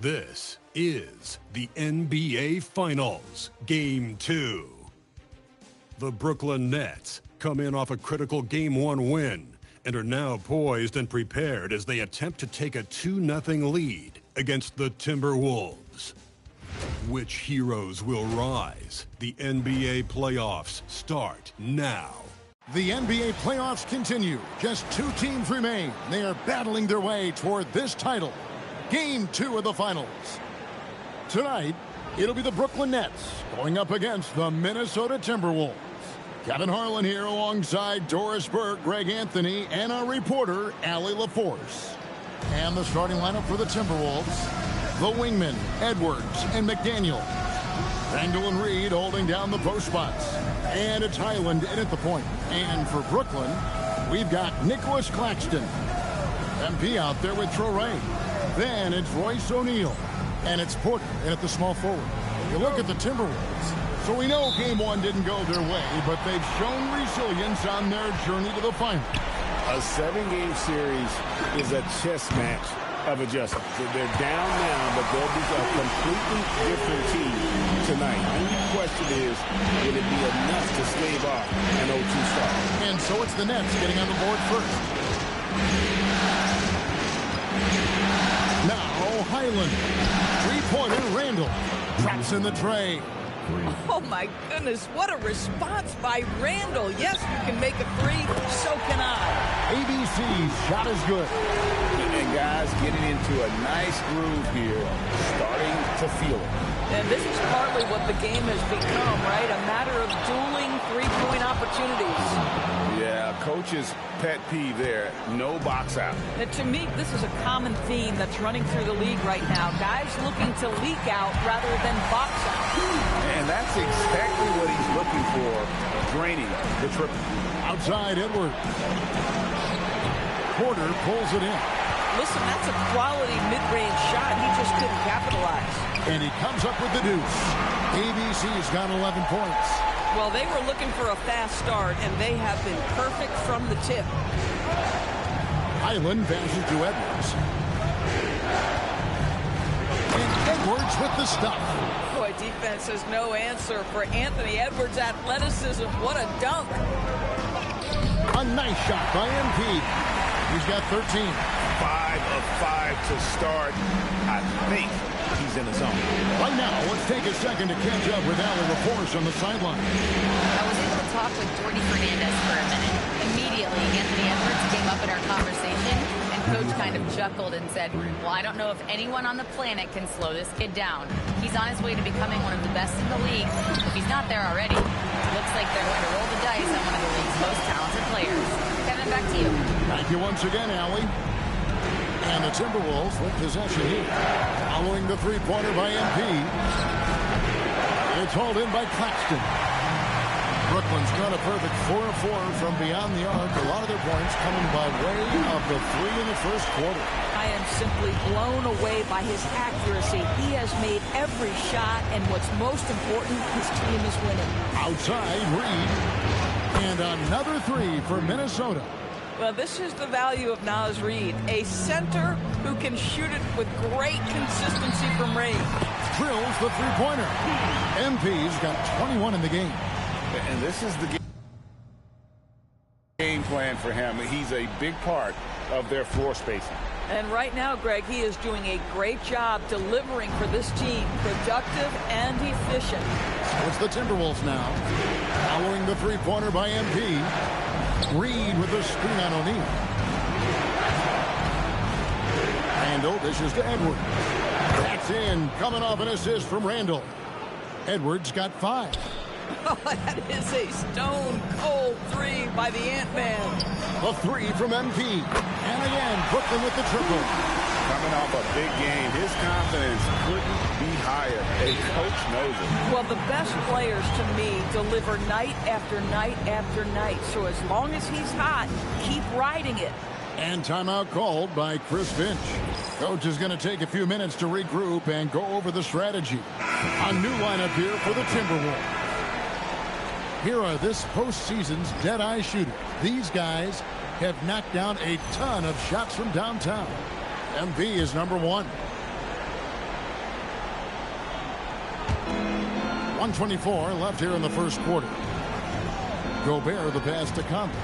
This is the NBA Finals, Game 2. The Brooklyn Nets come in off a critical Game 1 win and are now poised and prepared as they attempt to take a 2-0 lead against the Timberwolves. Which heroes will rise? The NBA playoffs start now. The NBA playoffs continue. Just 2 teams remain. They are battling their way toward this title. Game 2 of the finals. Tonight, it'll be the Brooklyn Nets going up against the Minnesota Timberwolves. Kevin Harlan here alongside Doris Burke, Greg Anthony, and our reporter, Allie LaForce. And the starting lineup for the Timberwolves, the wingmen, Edwards and McDaniel. Randall and Reed holding down the post spots. And it's Highland in at the point. And for Brooklyn, we've got Nicholas Claxton. MP out there with Traoré. Then it's Royce O'Neal. And it's Porter in at the small forward. You look at the Timberwolves. So we know Game 1 didn't go their way, but they've shown resilience on their journey to the final. A 7-game series is a chess match of adjustments. They're down now, but they'll be a completely different team tonight. The only question is, will it be enough to stave off an 0-2 start? And so it's the Nets getting on the board first. Now Highland. Three-pointer Randall. Drops in the tray. Oh, my goodness. What a response by Randall. Yes, you can make a three. So can I. ABC's shot is good. And guys getting into a nice groove here, starting to feel it. And this is partly what the game has become, right? A matter of dueling three-point opportunities. Yeah, coach's pet peeve there, no box out. And to me, this is a common theme that's running through the league right now. Guys looking to leak out rather than box out. And that's exactly what he's looking for, draining the triple. Outside Edwards. Porter pulls it in. Listen, that's a quality mid-range shot. He just couldn't capitalize. And he comes up with the deuce. ABC's got 11 points. Well, they were looking for a fast start, and they have been perfect from the tip. Highland passes to Edwards. And Edwards with the stuff. Boy, defense has no answer for Anthony Edwards' athleticism. What a dunk. A nice shot by MP. He's got 13. 5 of 5 to start. I think he's in the zone. Right now, let's take a second to catch up with Allie LaForce on the sideline. I was able to talk with Jordy Fernandez for a minute. Immediately, Anthony Edwards came up in our conversation, and Coach kind of chuckled and said, well, I don't know if anyone on the planet can slow this kid down. He's on his way to becoming one of the best in the league. If he's not there already, it looks like they're going to roll the dice on one of the league's most talented players. Kevin, back to you. Thank you once again, Allie. And the Timberwolves with possession here. Following the three-pointer by MP. It's hauled in by Claxton. Brooklyn's got a perfect 4 of 4 from beyond the arc. A lot of their points coming by way of the 3 in the first quarter. I am simply blown away by his accuracy. He has made every shot, and what's most important, his team is winning. Outside, Reed. And another 3 for Minnesota. Well, this is the value of Naz Reid, a center who can shoot it with great consistency from range. Drills the three-pointer. MP's got 21 in the game. And this is the game plan for him. He's a big part of their floor spacing. And right now, Greg, he is doing a great job delivering for this team, productive and efficient. So it's the Timberwolves now. Following the three-pointer by MP. Reed with the screen on O'Neal. Randall dishes to Edwards. That's in, coming off an assist from Randall. Edwards got 5. Oh, that is a stone-cold 3 by the Ant-Man. A 3 from MP. And again, Brooklyn with the triple. Coming off a big game, his confidence couldn't be higher. A coach knows it. Well, the best players, to me, deliver night after night after night. So as long as he's hot, keep riding it. And timeout called by Chris Finch. Coach is going to take a few minutes to regroup and go over the strategy. A new lineup here for the Timberwolves. Here are this postseason's dead-eye shooters. These guys have knocked down a ton of shots from downtown. MV is number 1. 1:24 left here in the first quarter. Gobert the pass to Conley.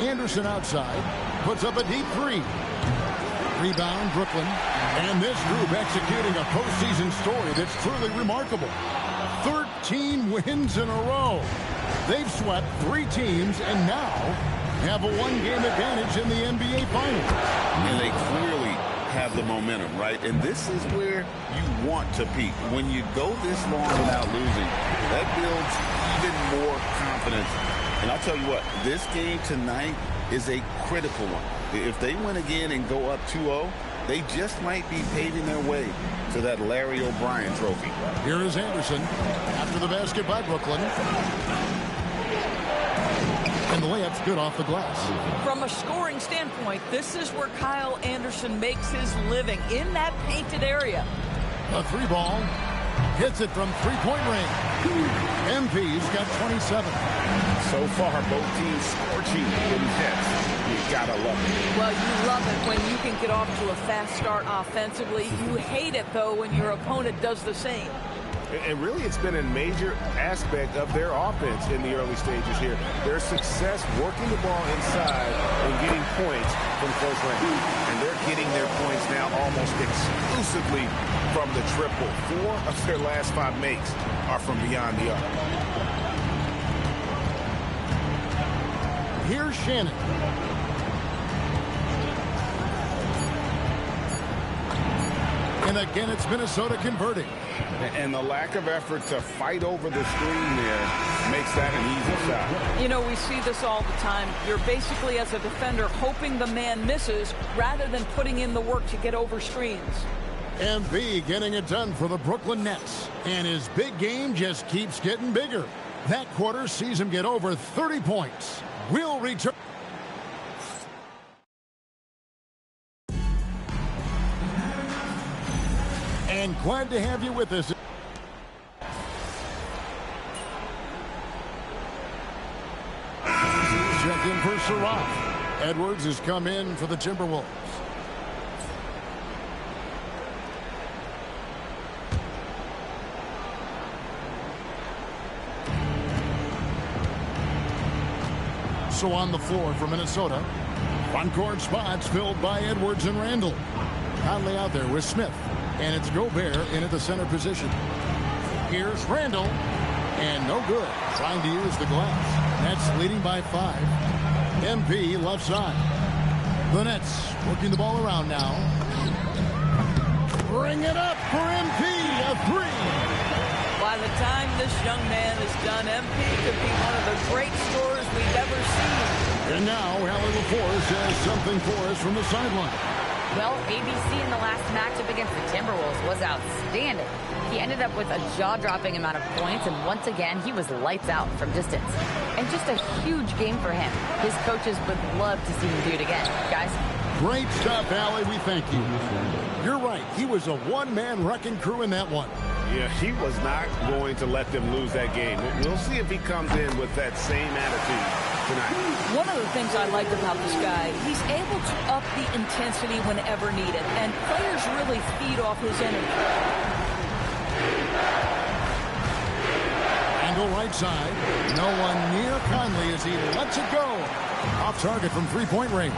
Anderson outside. Puts up a deep three. Rebound, Brooklyn. And this group executing a postseason story that's truly remarkable. 13 wins in a row. They've swept 3 teams and now have a one-game advantage in the NBA Finals. And they clearly have the momentum, right? And this is where you want to peak. When you go this long without losing, that builds even more confidence. And I'll tell you what, this game tonight is a critical one. If they win again and go up 2-0, they just might be paving their way to that Larry O'Brien trophy. Here is Anderson after the basket by Brooklyn. And the layup's good off the glass. From a scoring standpoint, this is where Kyle Anderson makes his living, in that painted area. A 3-ball. Hits it from three-point range. MP's got 27. So far, both teams scorching in Nets. You gotta love it. Well, you love it when you can get off to a fast start offensively. You hate it, though, when your opponent does the same. And really, it's been a major aspect of their offense in the early stages here. Their success working the ball inside and getting points from close range. And they're getting their points now almost exclusively from the triple. 4 of their last 5 makes are from beyond the arc. Here's Shannon. And again, it's Minnesota converting. And the lack of effort to fight over the screen there makes that an easy shot. You know, we see this all the time. You're basically, as a defender, hoping the man misses rather than putting in the work to get over screens. MB getting it done for the Brooklyn Nets. And his big game just keeps getting bigger. That quarter sees him get over 30 points. We'll return. And glad to have you with us. Check in for Sharaf. Edwards has come in for the Timberwolves. So on the floor for Minnesota. Front-court spots filled by Edwards and Randall. Conley out there with Smith. And it's Gobert in at the center position. Here's Randall. And no good. Trying to use the glass. Nets leading by 5. MP left side. The Nets working the ball around now. Bring it up for MP. A 3. By the time this young man is done, MP could be one of the great scorers we've ever seen. And now Allie LaForce has something for us from the sideline. Well, ABC in the last matchup against the Timberwolves was outstanding. He ended up with a jaw-dropping amount of points, and once again, he was lights out from distance. And just a huge game for him. His coaches would love to see him do it again. Guys? Great stuff, Allie. We thank you. You're right. He was a one-man wrecking crew in that one. Yeah, he was not going to let them lose that game. We'll see if he comes in with that same attitude tonight. One of the things I like about this guy, he's able to up the intensity whenever needed, and players really feed off his energy. Angle right side. No one near Conley as he lets it go. Off target from three-point range.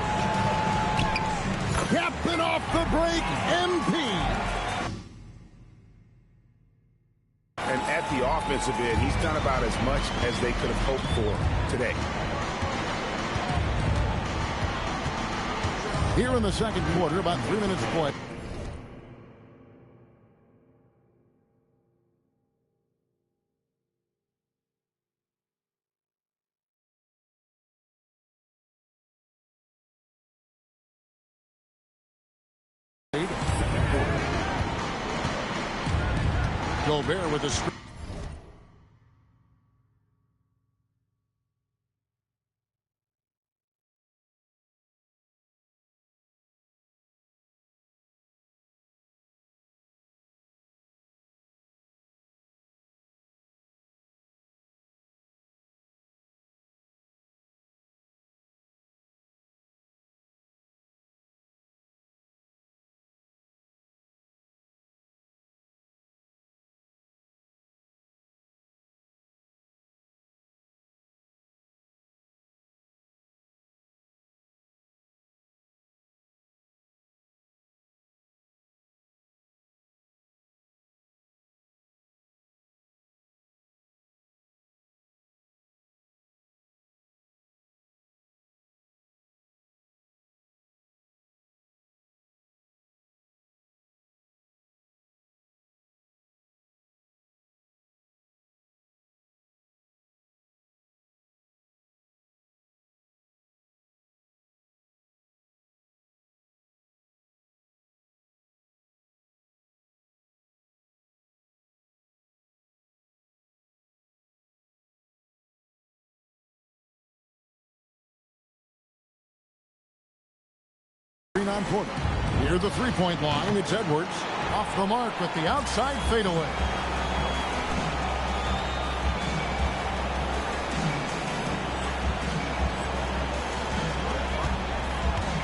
Capping off the break, MP. And at the offensive end, he's done about as much as they could have hoped for today. Here in the second quarter, about 3 minutes to play. Gobert with the screen. screen on Porter. Near the three-point line, it's Edwards. Off the mark with the outside fadeaway.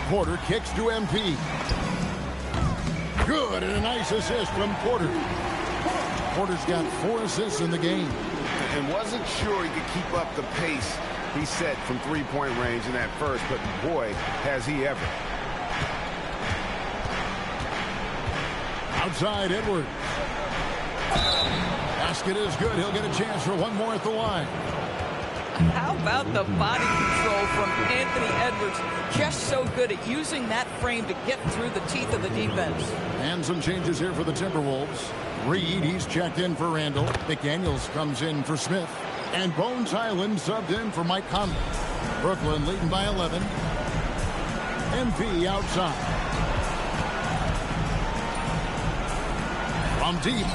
Porter kicks to MP. Good, and a nice assist from Porter. Porter's got 4 assists in the game. And wasn't sure he could keep up the pace he set from three-point range in that first, but boy, has he ever. Outside, Edwards. Basket is good. He'll get a chance for one more at the line. How about the body control from Anthony Edwards? Just so good at using that frame to get through the teeth of the defense. And some changes here for the Timberwolves. Reed, he's checked in for Randall. McDaniels comes in for Smith. And Bones Highland subbed in for Mike Conley. Brooklyn leading by 11. MP outside. From deep.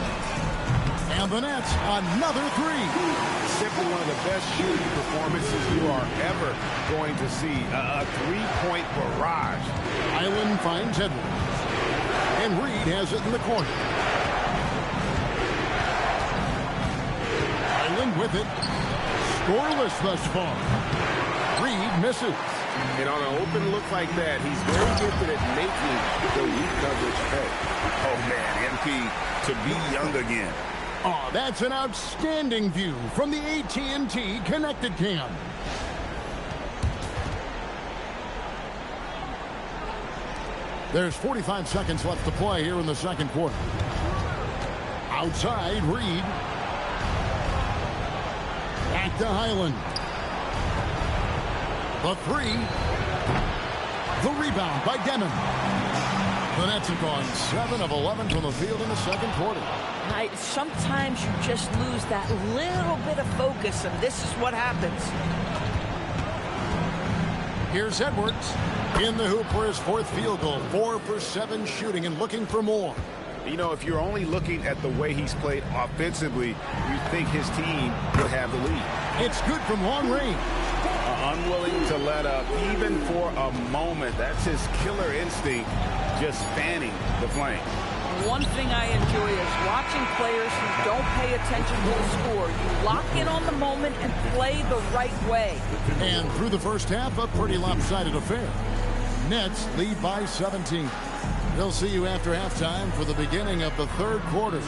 And the Nets, another three. Simply one of the best shooting performances you are ever going to see. A three-point barrage. Highland finds Edwards. And Reed has it in the corner. Highland with it. Scoreless thus far. Reed misses. And on an open look like that, he's very gifted at making the weak coverage pay. Oh, man, MP to be young again. Oh, that's an outstanding view from the AT&T Connected Cam. There's 45 seconds left to play here in the second quarter. Outside, Reed. Back to Highland. The three. The rebound by Demon. The Nets have gone 7 of 11 from the field in the second quarter. Sometimes you just lose that little bit of focus, and this is what happens. Here's Edwards in the hoop for his 4th field goal. 4 for 7 shooting and looking for more. You know, if you're only looking at the way he's played offensively, you think his team would have the lead. It's good from long range. Unwilling to let up even for a moment. That's his killer instinct, just fanning the flame. One thing I enjoy is watching players who don't pay attention to the score. You lock in on the moment and play the right way. And through the first half, a pretty lopsided affair. Nets lead by 17. They'll see you after halftime for the beginning of the third quarter.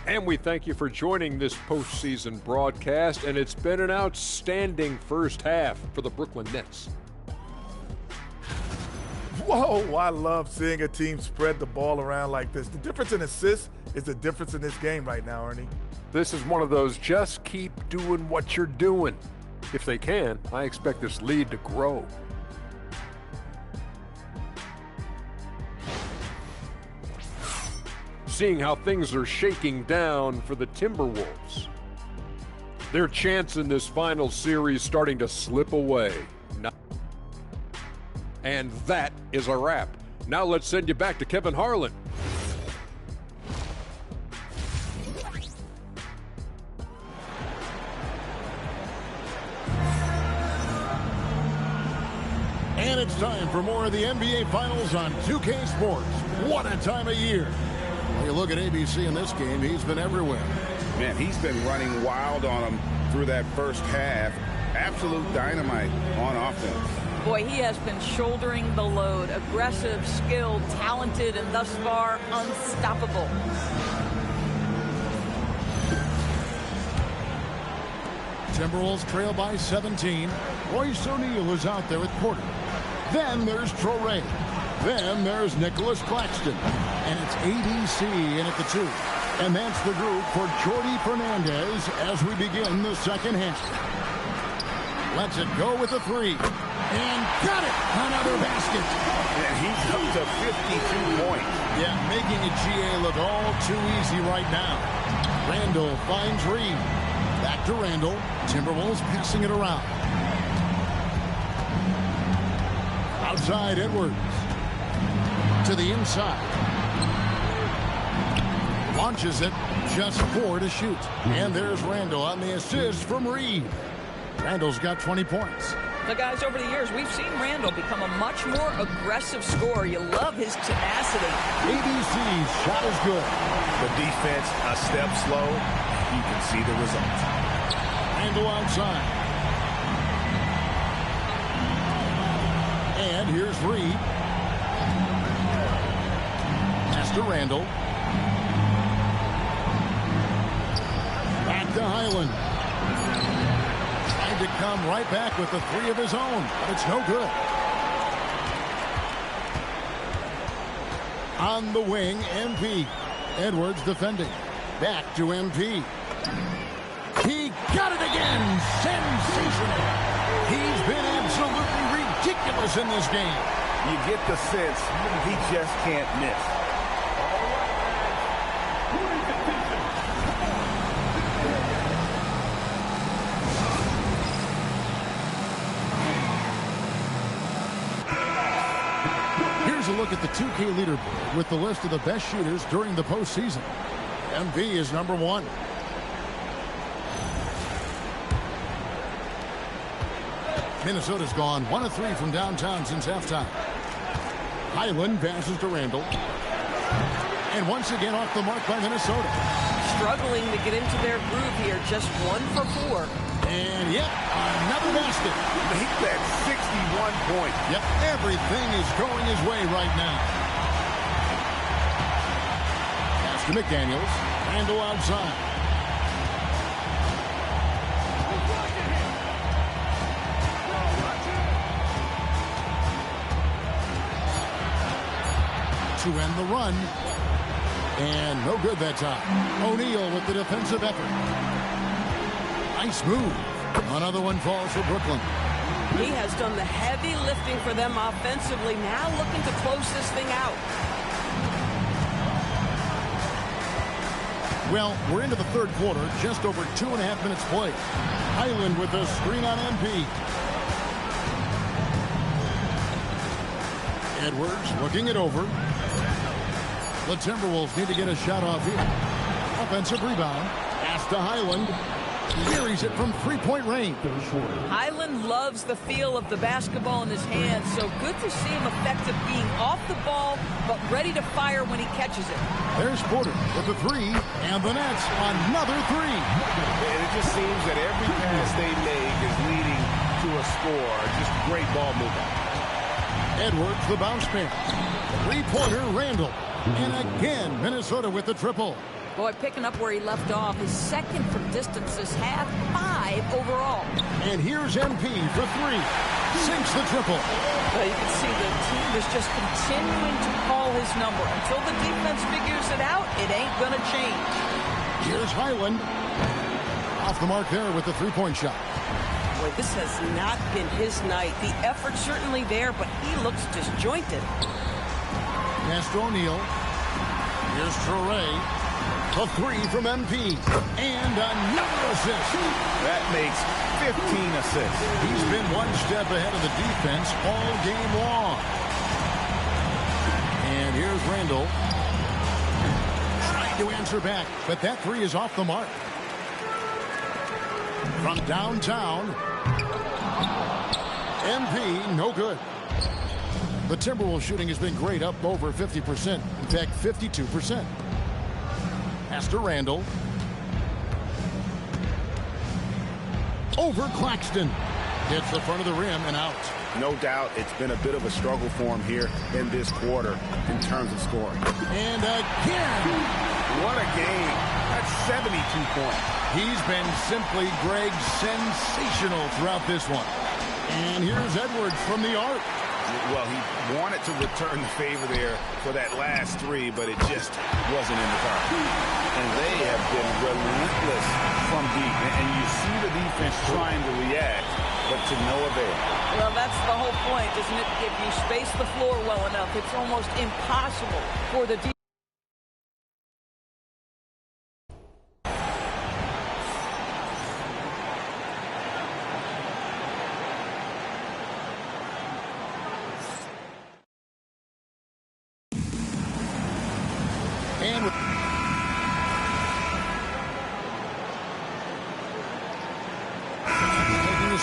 And we thank you for joining this postseason broadcast, and it's been an outstanding first half for the Brooklyn Nets. Whoa, I love seeing a team spread the ball around like this. The difference in assists is the difference in this game right now, Ernie. This is one of those just keep doing what you're doing. If they can, I expect this lead to grow. Seeing how things are shaking down for the Timberwolves. Their chance in this final series starting to slip away. And that is a wrap. Now let's send you back to Kevin Harlan. And it's time for more of the NBA Finals on 2K Sports. What a time of year. When you look at ABC in this game, he's been everywhere. Man, he's been running wild on them through that first half. Absolute dynamite on offense. Boy, he has been shouldering the load. Aggressive, skilled, talented, and thus far, unstoppable. Timberwolves trail by 17. Royce O'Neal is out there at quarter. Then there's Traore. Then there's Nicholas Claxton. And it's ABC in at the 2. And that's the group for Jordi Fernandez as we begin the second half. Lets it go with the 3. And got it! Another basket. And he's up to 52 points. Yeah, making a GA look all too easy right now. Randall finds Reed. Back to Randall. Timberwolves passing it around. Outside Edwards. To the inside. Launches it. Just 4 to shoot. And there's Randall on the assist from Reed. Randall's got 20 points. Now, guys, over the years, we've seen Randall become a much more aggressive scorer. You love his tenacity. ABC's shot is good. The defense a step slow. You can see the results. Randall outside. And here's Reed. Pass to Randall. Back to Highland. Tried to come right back with the 3 of his own, but it's no good. On the wing, MP. Edwards defending. Back to MP. He got it again. Sensational. He's been absolutely ridiculous in this game. You get the sense he just can't miss. Here's a look at the 2K leaderboard with the list of the best shooters during the postseason. MV is number 1. Minnesota's gone 1 of 3 from downtown since halftime. Highland passes to Randall. And once again off the mark by Minnesota. Struggling to get into their groove here. Just 1 for 4. And yep, another basket. Make that 61 points. Yep, everything is going his way right now. Pass to McDaniels. Randall outside. To end the run. And no good that time. O'Neal with the defensive effort. Nice move. Another one falls for Brooklyn. He has done the heavy lifting for them offensively. Now looking to close this thing out. Well, we're into the third quarter. Just over 2.5 minutes played. Highland with a screen on MP. Edwards looking it over. The Timberwolves need to get a shot off here. Offensive rebound. Pass to Highland. Carries it from 3-point range. Highland loves the feel of the basketball in his hands, so good to see him effective being off the ball, but ready to fire when he catches it. There's Porter with the 3, and the Nets another 3. And it just seems that every pass they make is leading to a score. Just great ball movement. Edwards, the bounce pass. 3-pointer, Randall. And again, Minnesota with the triple. Boy, picking up where he left off. His second from distance this half, 5 overall. And here's MP for 3. Sinks the triple. Well, you can see the team is just continuing to call his number. Until the defense figures it out, it ain't going to change. Here's Highland. Off the mark there with the 3-point shot. Boy, this has not been his night. The effort's certainly there, but he looks disjointed. Pass to O'Neal. Here's Traore. The 3 from MP. And another assist. That makes 15 assists. He's been one step ahead of the defense all game long. And here's Randall. Trying to answer back, but that 3 is off the mark. From downtown. MP, no good. The Timberwolves shooting has been great, up over 50%. In fact, 52%. Pass to Randall. Over Claxton. Hits the front of the rim and out. No doubt it's been a bit of a struggle for him here in this quarter in terms of scoring. And again. What a game. That's 72 points. He's been simply, Greg, sensational throughout this one. And here's Edwards from the arc. Well, he wanted to return the favor there for that last 3, but it just wasn't in the cards. And they have been relentless from deep. And you see the defense trying to react, but to no avail. Well, that's the whole point, isn't it? If you space the floor well enough, it's almost impossible for the defense.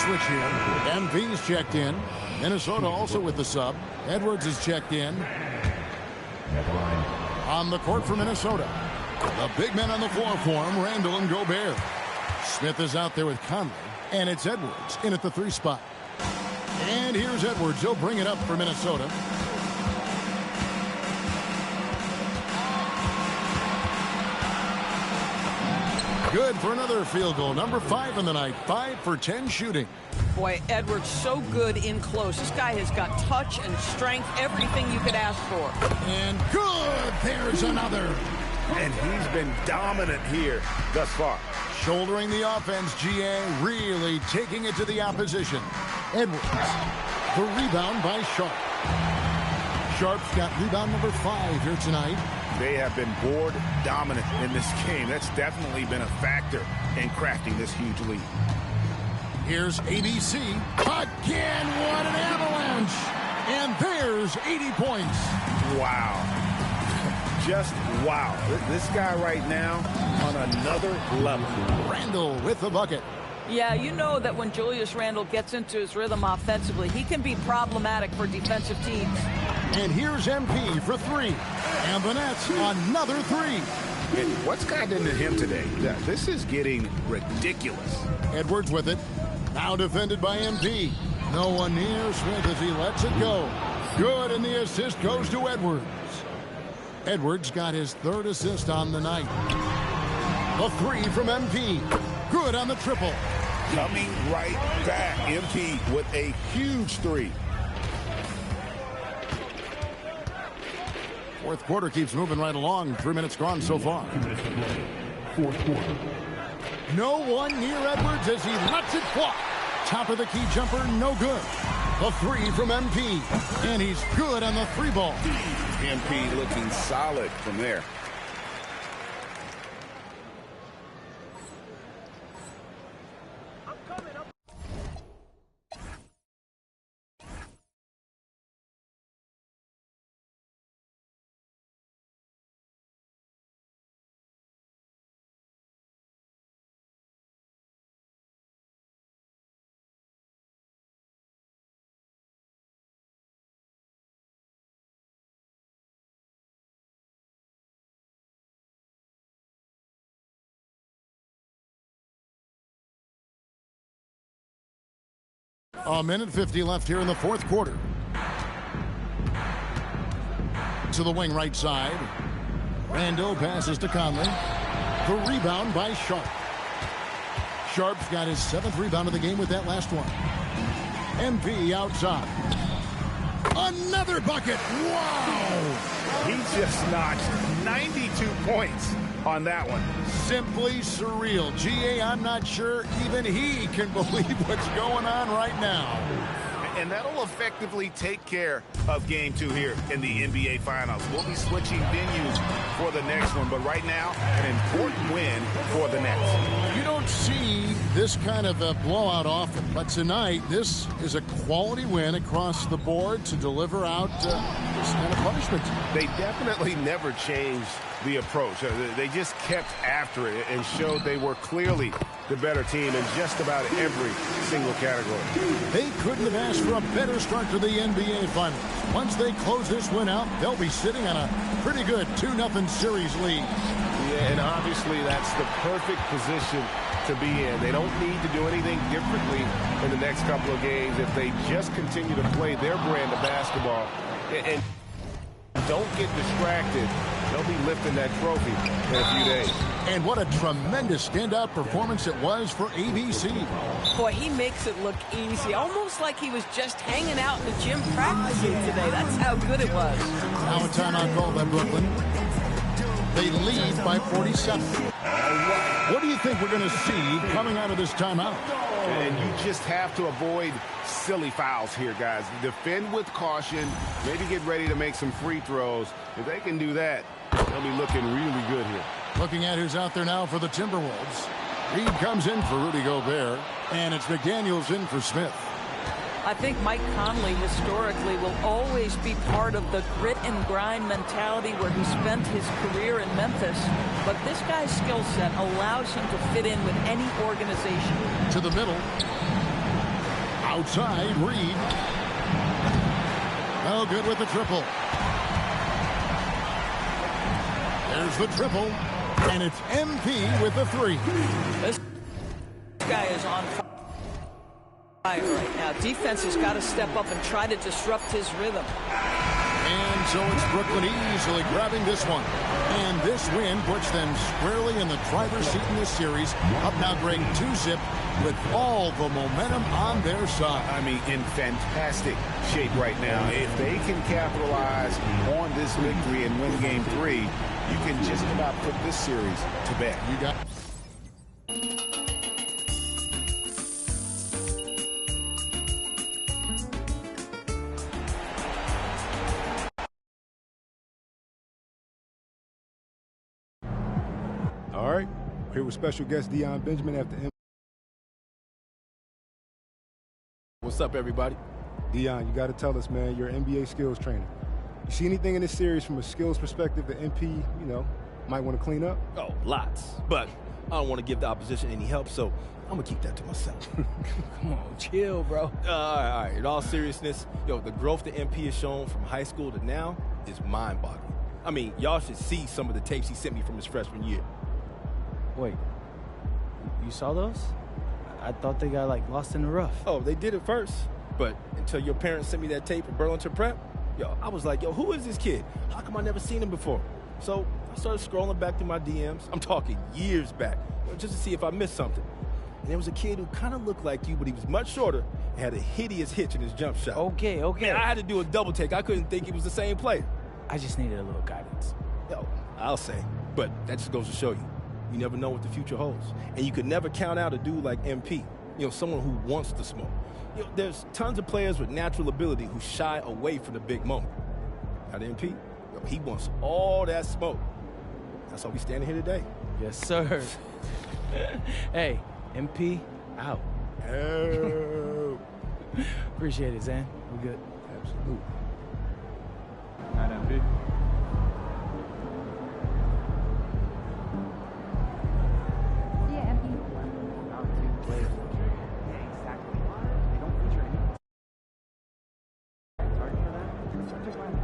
switch here. MV's checked in. Minnesota also with the sub. Edwards is checked in. On the court for Minnesota. The big men on the floor for him, Randall and Gobert. Smith is out there with Conley. And it's Edwards in at the 3 spot. And here's Edwards. He'll bring it up for Minnesota. Good for another field goal. Number 5 in the night. 5 for 10 shooting. Boy, Edwards so good in close. This guy has got touch and strength, everything you could ask for. And good. There's another. And he's been dominant here thus far. Shouldering the offense, GA really taking it to the opposition. Edwards. The rebound by Sharp. Sharp's got rebound number 5 here tonight. They have been board dominant in this game. That's definitely been a factor in crafting this huge lead. Here's ABC. Again, what an avalanche. And there's 80 points. Wow. Just wow. This guy right now on another level. Randall with the bucket. Yeah, you know that when Julius Randle gets into his rhythm offensively, he can be problematic for defensive teams. And here's MP for 3. And the Nets, another 3. And what's gotten into him today? This is getting ridiculous. Edwards with it. Now defended by MP. No one near Smith as he lets it go. Good, and the assist goes to Edwards. Edwards got his 3rd assist on the night. The 3 from MP. Good on the triple. Coming right back. MP with a huge 3. Fourth quarter keeps moving right along. 3 minutes gone so far. Fourth quarter. No one near Edwards as he lets it fly. Top of the key jumper, no good. The 3 from MP. And he's good on the 3 ball. MP looking solid from there. A minute 50 left here in the fourth quarter. To the wing right side. Randall passes to Conley. The rebound by Sharp. Sharp's got his 7th rebound of the game with that last one. MP outside. Another bucket. Wow! He just notched 92 points on that one. Simply surreal. GA, I'm not sure even he can believe what's going on right now. And that'll effectively take care of Game 2 here in the NBA Finals. We'll be switching venues for the next one, but right now, an important win for the Nets. You don't see this kind of a blowout often, but tonight, this is a quality win across the board to deliver out this kind of punishment. They definitely never changed the approach. They just kept after it and showed they were clearly the better team in just about every single category. They couldn't have asked for a better start to the NBA Finals. Once they close this win out, they'll be sitting on a pretty good 2-0 series lead. Yeah, and obviously that's the perfect position to be in. They don't need to do anything differently in the next couple of games if they just continue to play their brand of basketball and don't get distracted. They'll be lifting that trophy in a few days. And what a tremendous standout performance it was for ABC. Boy, he makes it look easy, almost like he was just hanging out in the gym practicing today. That's how good it was. Now a timeout call by Brooklyn. They lead by 47. What do you think we're going to see coming out of this timeout? And you just have to avoid silly fouls here, guys. Defend with caution. Maybe get ready to make some free throws. If they can do that, they'll be looking really good here. Looking at who's out there now for the Timberwolves. Reed comes in for Rudy Gobert, and it's McDaniels in for Smith. I think Mike Conley historically will always be part of the grit and grind mentality where he spent his career in Memphis. But this guy's skill set allows him to fit in with any organization. To the middle. Outside, Reed. No good with the triple. There's the triple, and it's MP with the 3. This guy is on fire right now. Defense has got to step up and try to disrupt his rhythm. And so it's Brooklyn easily grabbing this one. And this win puts them squarely in the driver's seat in this series. Up now, Greg, 2-zip with all the momentum on their side. I mean, in fantastic shape right now. If they can capitalize on this victory and win game 3, you can just about put this series to bed. You got. All right, here with special guest Dion Benjamin after. What's up, everybody? Dion, you got to tell us, man, you're an NBA skills trainer. You see anything in this series from a skills perspective that MP, might want to clean up? Oh, lots. But I don't want to give the opposition any help, so I'm going to keep that to myself. Come on, chill, bro. All right. In all seriousness, the growth that MP has shown from high school to now is mind-boggling. I mean, y'all should see some of the tapes he sent me from his freshman year. Wait, you saw those? I thought they got, lost in the rough. Oh, they did it first. But until your parents sent me that tape at Burlington Prep, I was like, who is this kid? How come I never seen him before? So I started scrolling back through my DMs. I'm talking years back, just to see if I missed something. And there was a kid who kind of looked like you, but he was much shorter and had a hideous hitch in his jump shot. Okay. Man, I had to do a double take. I couldn't think he was the same player. I just needed a little guidance. I'll say. But that just goes to show you. You never know what the future holds. And you could never count out a dude like MP, someone who wants to smoke. There's tons of players with natural ability who shy away from the big moment. Now, the MP, he wants all that smoke. That's why we standing here today. Yes, sir. Hey, MP, out. Oh. Appreciate it, Zan. We good. Absolutely. All right, MP. Sorry for that.